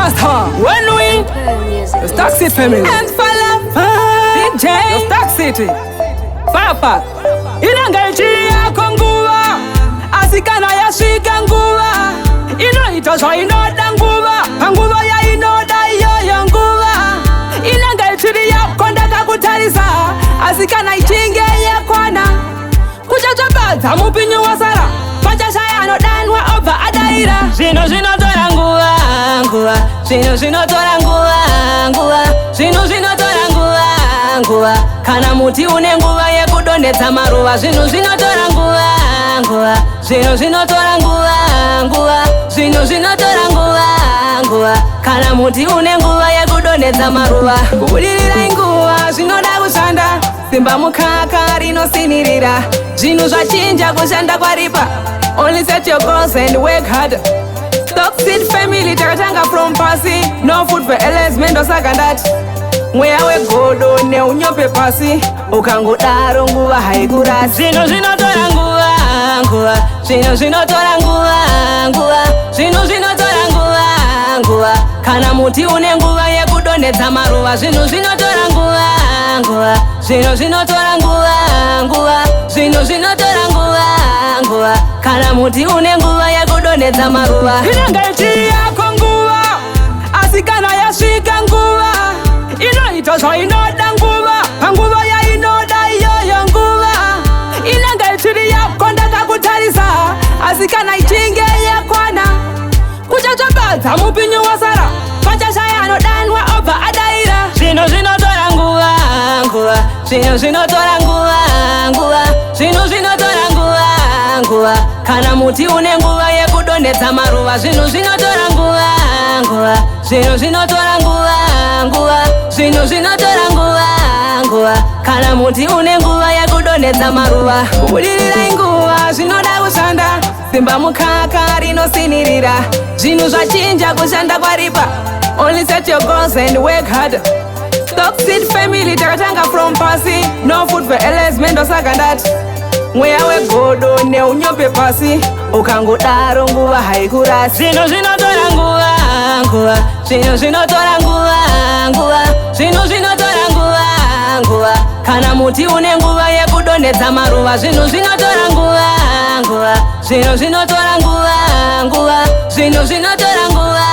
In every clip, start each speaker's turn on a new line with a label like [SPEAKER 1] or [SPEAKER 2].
[SPEAKER 1] Rasta, when we the Stock City family and Fala, Big J, the Stock City, Papa, inangaiti yako nguva, asikana ya shika nguva, inoitoswa inoda nguva, nguva ya inoda iyo nguva, inangaiti yako ndaka kutarisa, asikana ichinge ya kwana, kuchachabaza mupinyo wa sara, pachashayano danwa oba adaira, zino tora nguva, nguva, zino tora nguva, nguva, zino tora nguva, nguva, kana muti une nguva yekudonedza maruva, zino tora nguva, nguva, zino tora nguva, nguva, zino tora nguva, nguva, kana muti une nguva yekudonedza maruva, kubudirira inguva zvinoda kushanda, simba mukaka rinosinirira, zvinhu zvachinja kushanda kwaripa. Only set your goals and work hard. Stock City family takatanga from pasi. No food for LS mendo sakandati. Mweya wegodo ne unyope pasi. Ukangodaro nguva haikurasi. Zino tora nguva, nguva. Zino tora nguva, nguva. Zino tora nguva, nguva. Kana muti une nguva yekudonedza maruva. Zino tora nguva, nguva. Zino tora nguva, nguva. Zino tora nguva, nguva. Kana muti une nguva yekudonedza maruva, inangaiti yako nguva, asikana yasvika nguva, inoitoswa inoda nguva, nguva ya inoda iyo nguva, inangaiti yako ndaka kutarisa, asikana ichinge yakwana, kuchachabaza mupinyo wa sara, pachashayano danwa oba adaira, zino tora nguva, nguva, zino tora nguva, nguva, zino tora nguva, nguva, kana muti une nguva yekudonedza maruva, zino tora nguva, nguva, zino tora nguva, nguva, zino tora nguva, nguva, kana muti une nguva yekudonedza maruva, kubudirira inguva zvinoda kushanda, simba mukaka rinosinirira, zvinhu zvachinja kushanda kwaripa. Only set your goals and work hard. Stock City family takatanga from pasi. No food for LS mendo sakandati. Mweya wegodo ne unyope pasi. Ukangodaro nguva haikurasi. Zino tora nguva, nguva. Zino tora nguva, nguva. Zino tora nguva, nguva. Kana muti une nguva yekudonedza maruva. Zino tora nguva, nguva. Zino tora nguva, nguva. Zino tora nguva,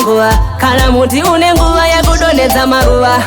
[SPEAKER 1] nguva. Kana muti une nguva yekudonedza maruva.